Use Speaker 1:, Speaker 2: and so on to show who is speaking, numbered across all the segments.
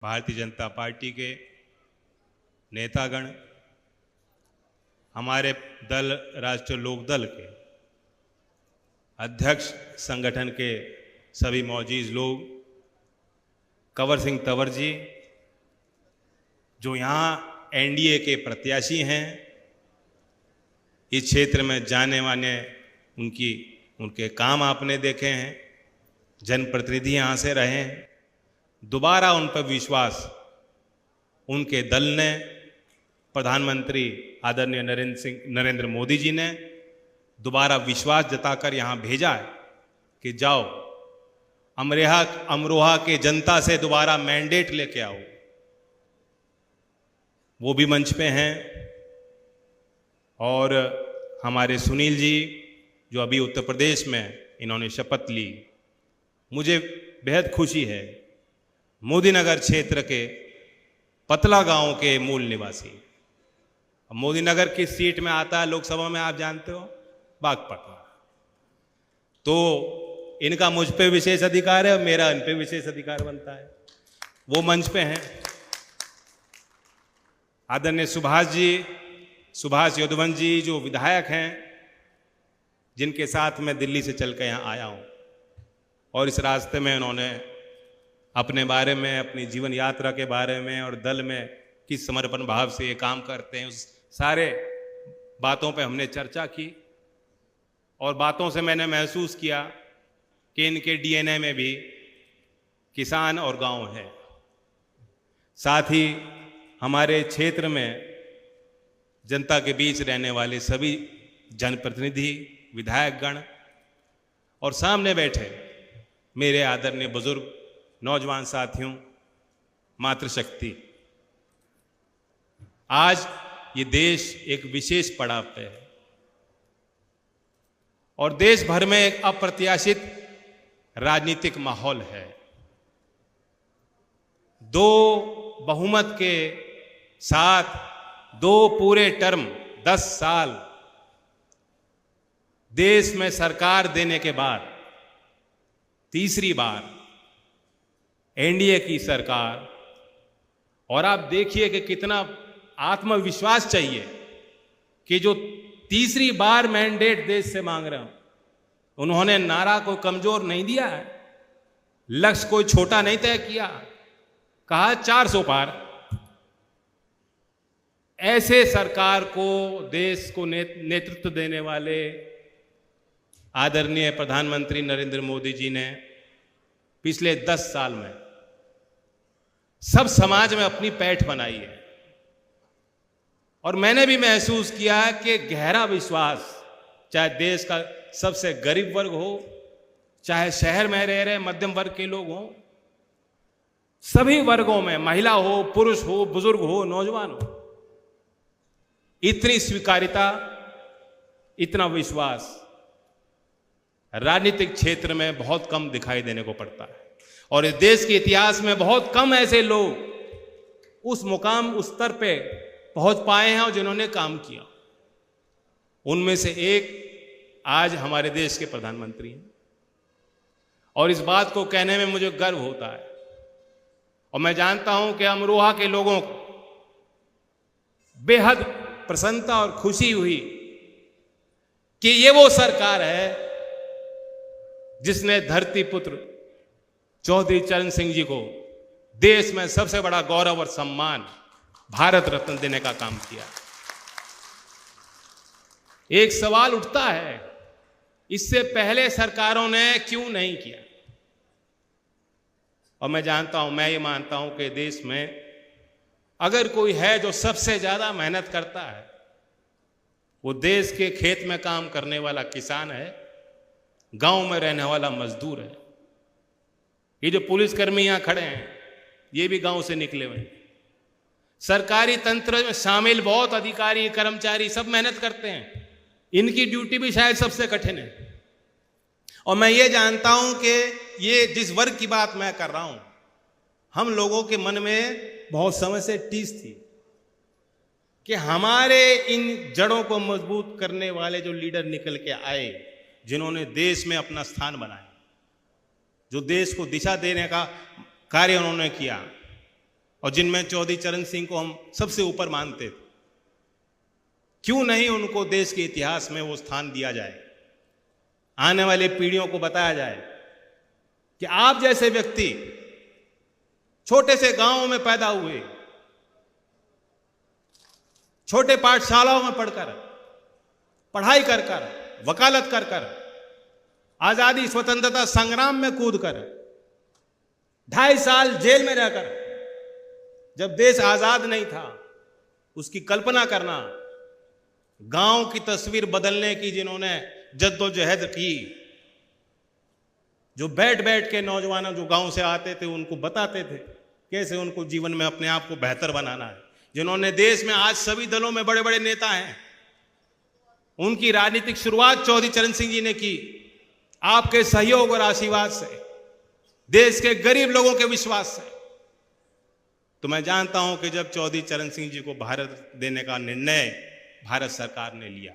Speaker 1: Bharatiya Janata party के नेतागण, हमारे दल राष्ट्रीय लोकदल के अध्यक्ष संगठन के सभी मौजूद लोग, कंवर सिंह तंवर जी जो यहाँ एनडीए के प्रत्याशी हैं, इस क्षेत्र में जाने माने उनके काम आपने देखे हैं, जनप्रतिनिधि यहाँ से रहे हैं। दोबारा उन पर विश्वास उनके दल ने, प्रधानमंत्री आदरणीय नरेंद्र मोदी जी ने दोबारा विश्वास जताकर यहाँ भेजा है कि जाओ अमरोहा के जनता से दोबारा मैंडेट लेके आओ। वो भी मंच पे हैं। और हमारे सुनील जी जो अभी उत्तर प्रदेश में इन्होंने शपथ ली, मुझे बेहद खुशी है। मोदी नगर क्षेत्र के पतला गांव के मूल निवासी, मोदी नगर किस सीट में आता है लोकसभा में आप जानते हो? बागपत। तो इनका मुझ पे विशेष अधिकार है और मेरा इन पे विशेष अधिकार बनता है। वो मंच पे हैं। आदरणीय सुभाष यदुवंशी जी जो विधायक हैं, जिनके साथ मैं दिल्ली से चल कर यहाँ आया हूँ, और इस रास्ते में उन्होंने अपने बारे में, अपनी जीवन यात्रा के बारे में और दल में किस समर्पण भाव से ये काम करते हैं, उस सारे बातों पे हमने चर्चा की। और बातों से मैंने महसूस किया कि इनके डीएनए में भी किसान और गांव है। साथ ही हमारे क्षेत्र में जनता के बीच रहने वाले सभी जनप्रतिनिधि, विधायकगण और सामने बैठे मेरे आदरणीय बुजुर्ग नौजवान साथियों, मातृशक्ति, आज ये देश एक विशेष पड़ाव पे है और देश भर में एक अप्रत्याशित राजनीतिक माहौल है। दो बहुमत के साथ दो पूरे टर्म 10 साल देश में सरकार देने के बाद तीसरी बार एनडीए की सरकार, और आप देखिए कि कितना आत्मविश्वास चाहिए कि जो तीसरी बार मैंडेट देश से मांग रहे हो, उन्होंने नारा कोई कमजोर नहीं दिया है, लक्ष्य कोई छोटा नहीं तय किया, कहा 400 पार। ऐसे सरकार को, देश को नेतृत्व देने वाले आदरणीय प्रधानमंत्री नरेंद्र मोदी जी ने पिछले 10 साल में सब समाज में अपनी पैठ बनाई है। और मैंने भी महसूस किया कि गहरा विश्वास, चाहे देश का सबसे गरीब वर्ग हो, चाहे शहर में रह रहे मध्यम वर्ग के लोग हों, सभी वर्गों में, महिला हो, पुरुष हो, बुजुर्ग हो, नौजवान हो, इतनी स्वीकार्यता, इतना विश्वास राजनीतिक क्षेत्र में बहुत कम दिखाई देने को पड़ता है। और इस देश के इतिहास में बहुत कम ऐसे लोग उस मुकाम, उस स्तर पे पहुंच पाए हैं और जिन्होंने काम किया। उनमें से एक आज हमारे देश के प्रधानमंत्री हैं। और इस बात को कहने में मुझे गर्व होता है। और मैं जानता हूं कि अमरोहा के लोगों को बेहद प्रसन्नता और खुशी हुई कि ये वो सरकार है जिसने धरती पुत्र चौधरी चरण सिंह जी को देश में सबसे बड़ा गौरव और सम्मान भारत रत्न देने का काम किया। एक सवाल उठता है, इससे पहले सरकारों ने क्यों नहीं किया? और मैं जानता हूं, मैं ये मानता हूं कि देश में अगर कोई है जो सबसे ज्यादा मेहनत करता है, वो देश के खेत में काम करने वाला किसान है, गांव में रहने वाला मजदूर है। ये जो पुलिसकर्मी यहां खड़े हैं, ये भी गांव से निकले हुए हैं। सरकारी तंत्र में शामिल बहुत अधिकारी, कर्मचारी सब मेहनत करते हैं। इनकी ड्यूटी भी शायद सबसे कठिन है। और मैं ये जानता हूं कि ये जिस वर्ग की बात मैं कर रहा हूं, हम लोगों के मन में बहुत समय से टीस थी कि हमारे इन जड़ों को मजबूत करने वाले जो लीडर निकल के आए, जिन्होंने देश में अपना स्थान बनाया, जो देश को दिशा देने का कार्य उन्होंने किया, और जिनमें चौधरी चरण सिंह को हम सबसे ऊपर मानते थे। क्यों नहीं उनको देश के इतिहास में वो स्थान दिया जाए, आने वाली पीढ़ियों को बताया जाए कि आप जैसे व्यक्ति छोटे से गांवों में पैदा हुए, छोटे पाठशालाओं में पढ़कर, पढ़ाई कर कर, वकालत कर कर, आजादी स्वतंत्रता संग्राम में कूदकर, 2.5 साल जेल में रहकर, जब देश आजाद नहीं था उसकी कल्पना करना, गांव की तस्वीर बदलने की जिन्होंने जद्दोजहद की, जो बैठ बैठ के नौजवानों जो गांव से आते थे उनको बताते थे कैसे उनको जीवन में अपने आप को बेहतर बनाना है, जिन्होंने देश में आज सभी दलों में बड़े बड़े नेता हैं, उनकी राजनीतिक शुरुआत चौधरी चरण सिंह जी ने की। आपके सहयोग और आशीर्वाद से, देश के गरीब लोगों के विश्वास से। तो मैं जानता हूं कि जब चौधरी चरण सिंह जी को भारत देने का निर्णय भारत सरकार ने लिया,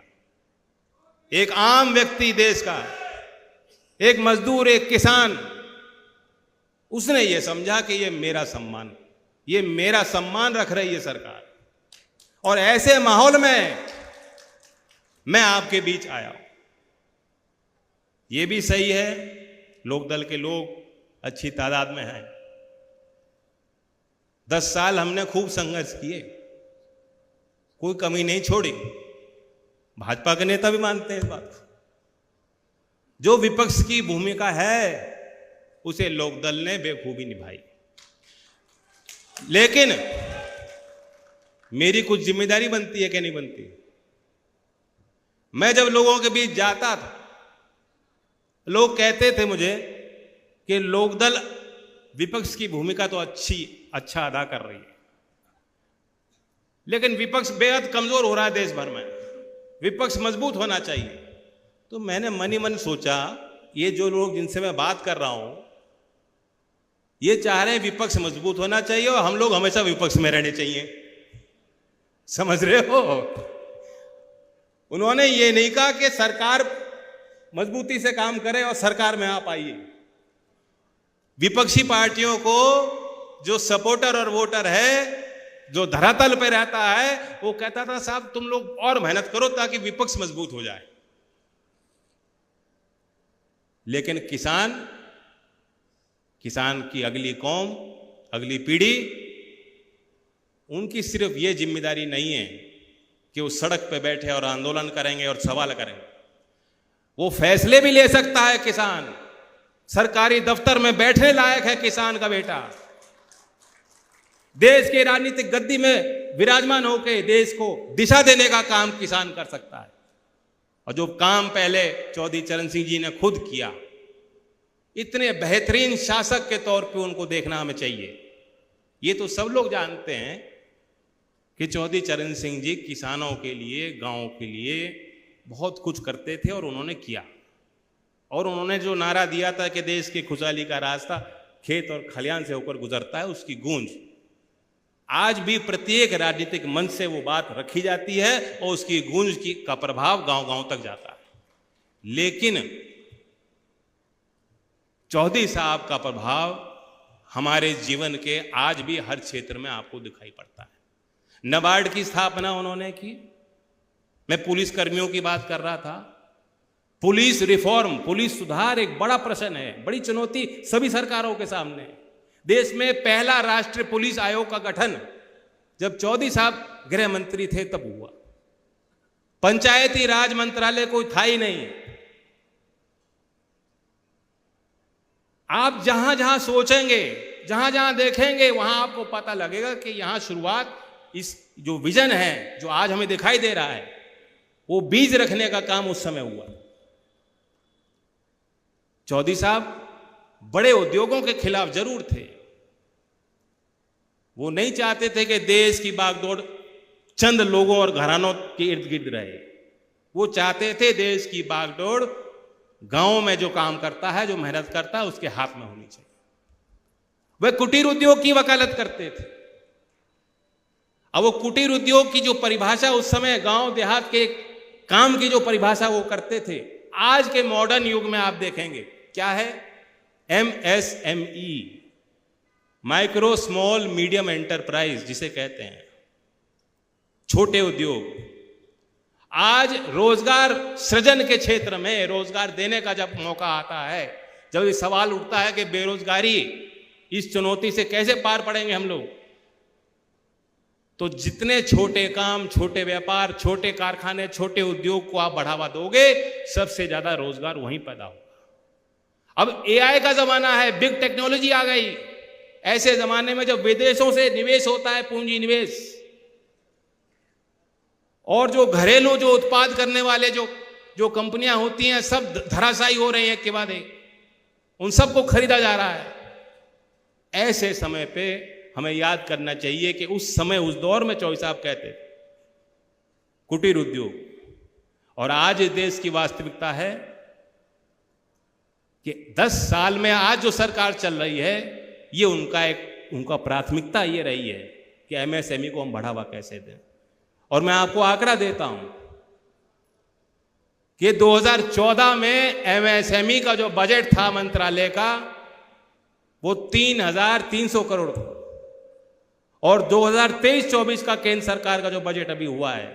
Speaker 1: एक आम व्यक्ति देश का, एक मजदूर, एक किसान, उसने ये समझा कि ये मेरा सम्मान रख रही है सरकार, और ऐसे माहौल में मैं आपके बीच आया हूं। ये भी सही है, लोकदल के लोग अच्छी तादाद में हैं। 10 साल हमने खूब संघर्ष किए, कोई कमी नहीं छोड़ी। भाजपा के नेता भी मानते हैं इस बात को। जो विपक्ष की भूमिका है उसे लोकदल ने बेखूबी निभाई, लेकिन मेरी कुछ जिम्मेदारी बनती है कि नहीं बनती। मैं जब लोगों के बीच जाता था, लोग कहते थे मुझे कि लोकदल विपक्ष की भूमिका तो अच्छा अदा कर रही है, लेकिन विपक्ष बेहद कमजोर हो रहा है देश भर में, विपक्ष मजबूत होना चाहिए। तो मैंने मन ही मन सोचा, ये जो लोग जिनसे मैं बात कर रहा हूं, ये चाह रहे हैं विपक्ष मजबूत होना चाहिए और हम लोग हमेशा विपक्ष में रहने चाहिए। समझ रहे हो? उन्होंने ये नहीं कहा कि सरकार मजबूती से काम करे और सरकार में आप आइए। विपक्षी पार्टियों को जो सपोर्टर और वोटर है, जो धरातल पे रहता है, वो कहता था साहब तुम लोग और मेहनत करो ताकि विपक्ष मजबूत हो जाए। लेकिन किसान की अगली कौम, अगली पीढ़ी, उनकी सिर्फ ये जिम्मेदारी नहीं है कि वो सड़क पे बैठे और आंदोलन करेंगे और सवाल करेंगे। वो फैसले भी ले सकता है किसान। सरकारी दफ्तर में बैठने लायक है किसान का बेटा। देश के राजनीतिक गद्दी में विराजमान होकर देश को दिशा देने का काम किसान कर सकता है। और जो काम पहले चौधरी चरण सिंह जी ने खुद किया, इतने बेहतरीन शासक के तौर पे उनको देखना हमें चाहिए। ये तो सब लोग जानते हैं कि चौधरी चरण सिंह जी किसानों के लिए, गांव के लिए बहुत कुछ करते थे और उन्होंने किया। और उन्होंने जो नारा दिया था कि देश की खुशहाली का रास्ता खेत और खलियान से होकर गुजरता है, उसकी गूंज आज भी प्रत्येक राजनीतिक मंच से वो बात रखी जाती है और उसकी गूंज का प्रभाव गांव-गांव तक जाता है। लेकिन चौधरी साहब का प्रभाव हमारे जीवन के आज भी हर क्षेत्र में आपको दिखाई पड़ता है। नाबार्ड की स्थापना उन्होंने की। मैं पुलिस कर्मियों की बात कर रहा था। पुलिस रिफॉर्म, पुलिस सुधार एक बड़ा प्रश्न है, बड़ी चुनौती सभी सरकारों के सामने। देश में पहला राष्ट्रीय पुलिस आयोग का गठन जब चौधरी साहब गृह मंत्री थे तब हुआ। पंचायती राज मंत्रालय कोई था ही नहीं। आप जहां जहां सोचेंगे, जहां जहां देखेंगे, वहां आपको पता लगेगा कि यहां शुरुआत, इस जो विजन है जो आज हमें दिखाई दे रहा है, वो बीज रखने का काम उस समय हुआ। चौधरी साहब बड़े उद्योगों के खिलाफ जरूर थे। वो नहीं चाहते थे कि देश की बागडोर चंद लोगों और घरानों के इर्द गिर्द रहे। वो चाहते थे देश की बागडोर गांव में जो काम करता है, जो मेहनत करता है, उसके हाथ में होनी चाहिए। वे कुटीर उद्योग की वकालत करते थे। अब वो कुटीर उद्योग की जो परिभाषा उस समय गांव देहात के काम की जो परिभाषा वो करते थे, आज के मॉडर्न युग में आप देखेंगे क्या है? MSME, micro small medium enterprise जिसे कहते हैं, छोटे उद्योग, आज रोजगार सृजन के क्षेत्र में रोजगार देने का जब मौका आता है, जब ये सवाल उठता है कि बेरोजगारी, इस चुनौती से कैसे पार पड़ेंगे हम लोग, तो जितने छोटे काम, छोटे व्यापार, छोटे कारखाने, छोटे उद्योग को आप बढ़ावा दोगे, सबसे ज्यादा रोजगार वहीं पैदा होगा। अब एआई का जमाना है, बिग टेक्नोलॉजी आ गई। ऐसे जमाने में जब विदेशों से निवेश होता है, पूंजी निवेश, और जो घरेलू जो उत्पाद करने वाले जो कंपनियां होती हैं, सब धराशायी हो रही हैं के बाद एक, उन सबको खरीदा जा रहा है। ऐसे समय पे हमें याद करना चाहिए कि उस समय, उस दौर में चौधरी साहब कहते थे कुटीर उद्योग, और आज इस देश की वास्तविकता है कि 10 साल में आज जो सरकार चल रही है, ये उनका प्राथमिकता ये रही है कि एमएसएमई को हम बढ़ावा कैसे दें। और मैं आपको आंकड़ा देता हूं कि 2014 में एमएसएमई का जो बजट था मंत्रालय का, वो 3,300 करोड़ था, और 2023-24 का केंद्र सरकार का जो बजट अभी हुआ है,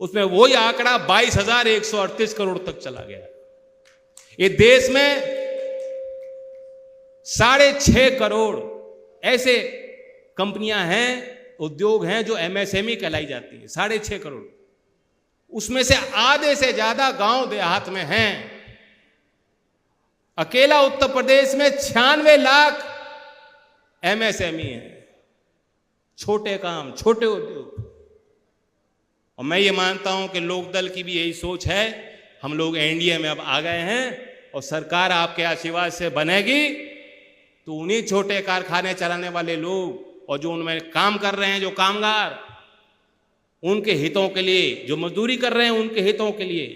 Speaker 1: उसमें वही आंकड़ा 22,138 करोड़ तक चला गया। ये देश में 6.5 करोड़ ऐसे कंपनियां हैं, उद्योग हैं जो एमएसएमई कहलाई जाती है, 6.5 करोड़। उसमें से आधे से ज्यादा गांव देहात में हैं। अकेला उत्तर प्रदेश में 96 लाख एमएसएमई है, छोटे काम, छोटे उद्योग। और मैं ये मानता हूं कि लोकदल की भी यही सोच है। हम लोग एनडीए में अब आ गए हैं और सरकार आपके आशीर्वाद से बनेगी, तो उन्हीं छोटे कारखाने चलाने वाले लोग और जो उनमें काम कर रहे हैं, जो कामगार, उनके हितों के लिए, जो मजदूरी कर रहे हैं उनके हितों के लिए,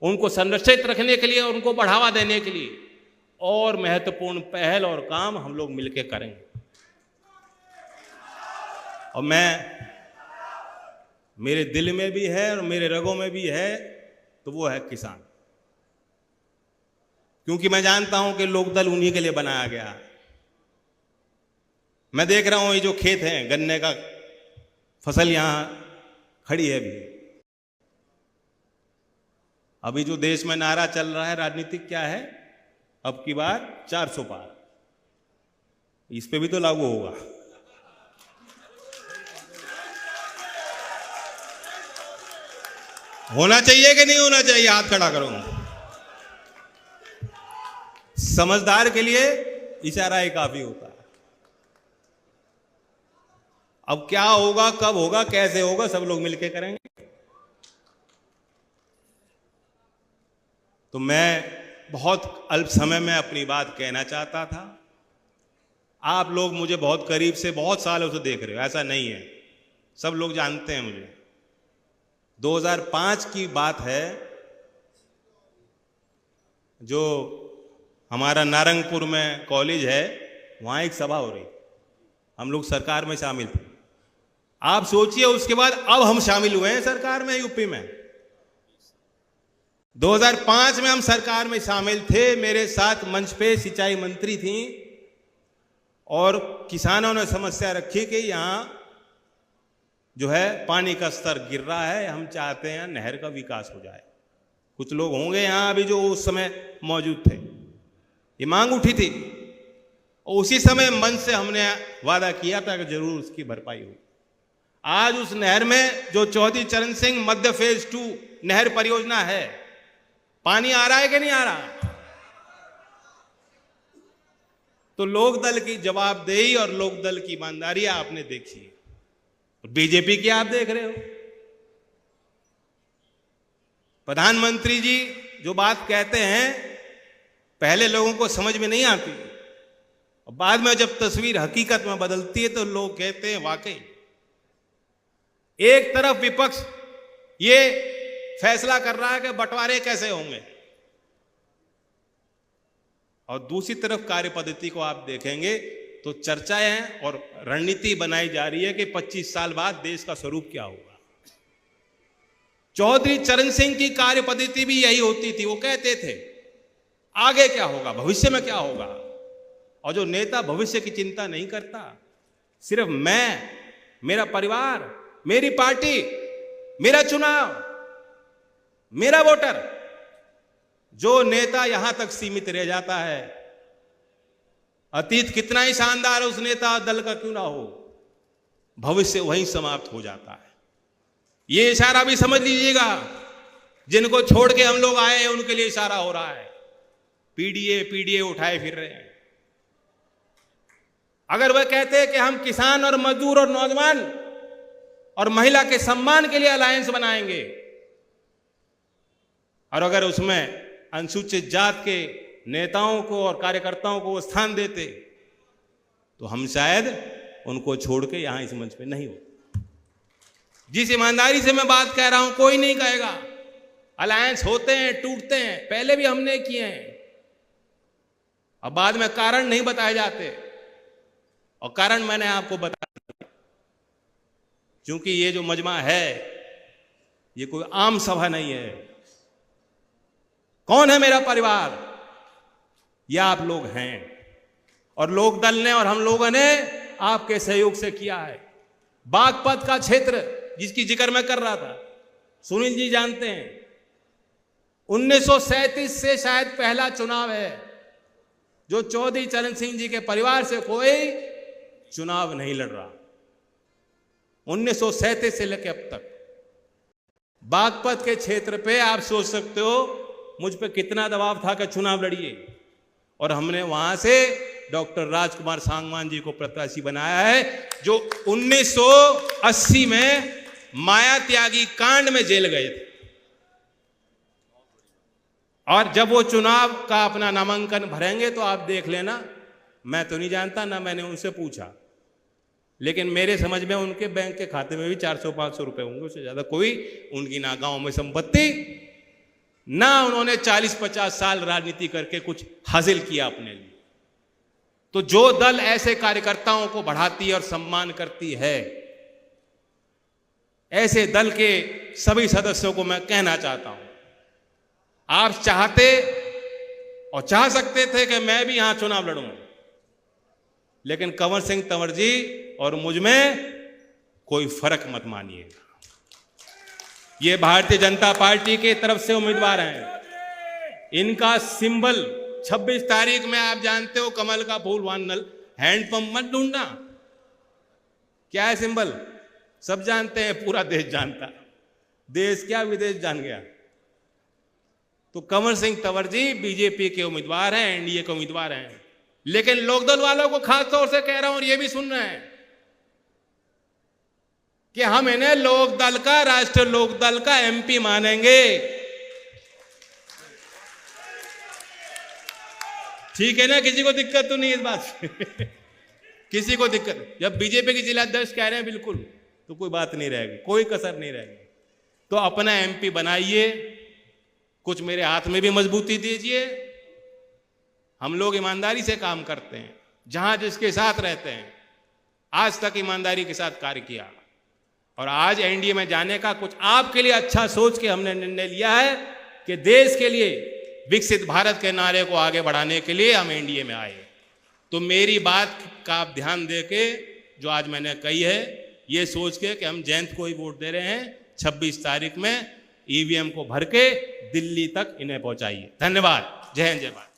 Speaker 1: उनको संरक्षित रखने के लिए, उनको बढ़ावा देने के लिए और महत्वपूर्ण पहल और काम हम लोग मिलकर करेंगे। और मेरे दिल में भी है और मेरे रगों में भी है, तो वो है किसान। क्योंकि मैं जानता हूं कि लोकदल उन्हीं के लिए बनाया गया। मैं देख रहा हूं ये जो खेत हैं, गन्ने का फसल यहां खड़ी है अभी जो देश में नारा चल रहा है राजनीतिक, क्या है, अब की बार 400 पार, इस पे भी तो लागू होगा। होना चाहिए कि नहीं होना चाहिए? हाथ खड़ा करो। समझदार के लिए इशारा ही काफी होता है। अब क्या होगा, कब होगा, कैसे होगा, सब लोग मिलकर करेंगे। तो मैं बहुत अल्प समय में अपनी बात कहना चाहता था। आप लोग मुझे बहुत करीब से, बहुत सालों से देख रहे हो, ऐसा नहीं है, सब लोग जानते हैं मुझे। 2005 की बात है, जो हमारा नारंगपुर में कॉलेज है, वहां एक सभा हो रही, हम लोग सरकार में शामिल थे। आप सोचिए, उसके बाद अब हम शामिल हुए हैं सरकार में, यूपी में। 2005 में हम सरकार में शामिल थे, मेरे साथ मंच पे सिंचाई मंत्री थी, और किसानों ने समस्या रखी कि यहां जो है पानी का स्तर गिर रहा है, हम चाहते हैं नहर का विकास हो जाए। कुछ लोग होंगे यहां अभी जो उस समय मौजूद थे, ये मांग उठी थी, और उसी समय मंच से हमने वादा किया था कि जरूर उसकी भरपाई हो। आज उस नहर में जो चौधरी चरण सिंह मध्य फेज 2 नहर परियोजना है, पानी आ रहा है कि नहीं आ रहा? तो लोकदल की जवाबदेही और लोकदल की ईमानदारी आपने देखी है। बीजेपी की आप देख रहे हो। प्रधानमंत्री जी जो बात कहते हैं, पहले लोगों को समझ में नहीं आती, और बाद में जब तस्वीर हकीकत में बदलती है तो लोग कहते हैं वाकई। एक तरफ विपक्ष ये फैसला कर रहा है कि बंटवारे कैसे होंगे, और दूसरी तरफ कार्य पद्धति को आप देखेंगे तो चर्चाएं हैं और रणनीति बनाई जा रही है कि 25 साल बाद देश का स्वरूप क्या होगा। चौधरी चरण सिंह की कार्य पद्धति भी यही होती थी। वो कहते थे आगे क्या होगा, भविष्य में क्या होगा, और जो नेता भविष्य की चिंता नहीं करता, सिर्फ मैं, मेरा परिवार, मेरी पार्टी, मेरा चुनाव, मेरा वोटर, जो नेता यहां तक सीमित रह जाता है, अतीत कितना ही शानदार उस नेता दल का क्यों ना हो, भविष्य वहीं समाप्त हो जाता है। ये इशारा भी समझ लीजिएगा, जिनको छोड़ के हम लोग आए हैं उनके लिए इशारा हो रहा है। पीडीए उठाए फिर रहे हैं। अगर वह कहते हैं कि हम किसान और मजदूर और नौजवान और महिला के सम्मान के लिए अलायंस बनाएंगे, और अगर उसमें अनुसूचित जात के नेताओं को और कार्यकर्ताओं को स्थान देते, तो हम शायद उनको छोड़ के यहां इस मंच पे नहीं हो। जिस ईमानदारी से मैं बात कह रहा हूं, कोई नहीं कहेगा अलायंस होते हैं, टूटते हैं, पहले भी हमने किए हैं। अब बाद में कारण नहीं बताए जाते, और कारण मैंने आपको बता दिया। क्योंकि ये जो मजमा है, ये कोई आम सभा नहीं है। कौन है मेरा परिवार? ये आप लोग हैं, और लोक दल ने और हम लोगों ने आपके सहयोग से किया है। बागपत का क्षेत्र जिसकी जिक्र मैं कर रहा था, सुनील जी जानते हैं, 1937 से शायद पहला चुनाव है जो चौधरी चरण सिंह जी के परिवार से कोई चुनाव नहीं लड़ रहा। 1937 से लेकर अब तक बागपत के क्षेत्र पे आप सोच सकते हो मुझ पे कितना दबाव था कि चुनाव लड़िए, और हमने वहां से डॉक्टर राजकुमार सांगवान जी को प्रत्याशी बनाया है, जो 1980 में माया त्यागी कांड में जेल गए थे। और जब वो चुनाव का अपना नामांकन भरेंगे तो आप देख लेना, मैं तो नहीं जानता, ना मैंने उनसे पूछा, लेकिन मेरे समझ में उनके बैंक के खाते में भी 400-500 रुपए होंगे, उससे ज्यादा कोई उनकी ना गांव में संपत्ति, ना उन्होंने 40-50 साल राजनीति करके कुछ हासिल किया अपने लिए। तो जो दल ऐसे कार्यकर्ताओं को बढ़ाती और सम्मान करती है, ऐसे दल के सभी सदस्यों को मैं कहना चाहता हूं, आप चाहते और चाह सकते थे कि मैं भी यहां चुनाव लड़ूं, लेकिन कंवर सिंह तंवर जी और मुझ में कोई फर्क मत मानिएगा। ये भारतीय जनता पार्टी की तरफ से उम्मीदवार हैं। इनका सिंबल 26 तारीख में आप जानते हो, कमल का फूल, वहां हैंडपंप मत ढूंढना। क्या है सिंबल? सब जानते हैं, पूरा देश जानता, देश क्या विदेश जान गया। तो कंवर सिंह तंवर जी बीजेपी के उम्मीदवार हैं, एनडीए के उम्मीदवार हैं, लेकिन लोकदल वालों को खास तौर से कह रहा हूं, और ये भी सुन रहे हैं कि हम इन्हें लोकदल का, राष्ट्रीय लोकदल का एमपी मानेंगे। ठीक है ना? किसी को दिक्कत तो नहीं इस बात से? किसी को दिक्कत? जब बीजेपी के जिलाध्यक्ष कह रहे हैं बिल्कुल, तो कोई बात नहीं रहेगी, कोई कसर नहीं रहेगी। तो अपना एमपी बनाइए, कुछ मेरे हाथ में भी मजबूती दीजिए। हम लोग ईमानदारी से काम करते हैं, जहां जिसके साथ रहते हैं, आज तक ईमानदारी के साथ कार्य किया, और आज एनडीए में जाने का कुछ आपके लिए अच्छा सोच के हमने निर्णय लिया है कि देश के लिए विकसित भारत के नारे को आगे बढ़ाने के लिए हम एनडीए में आए। तो मेरी बात का आप ध्यान दे के, जो आज मैंने कही है, ये सोच के कि हम जयंत को ही वोट दे रहे हैं, 26 तारीख में ईवीएम को भर के दिल्ली तक इन्हें पहुंचाइए। धन्यवाद। जय हिंद, जय भारत।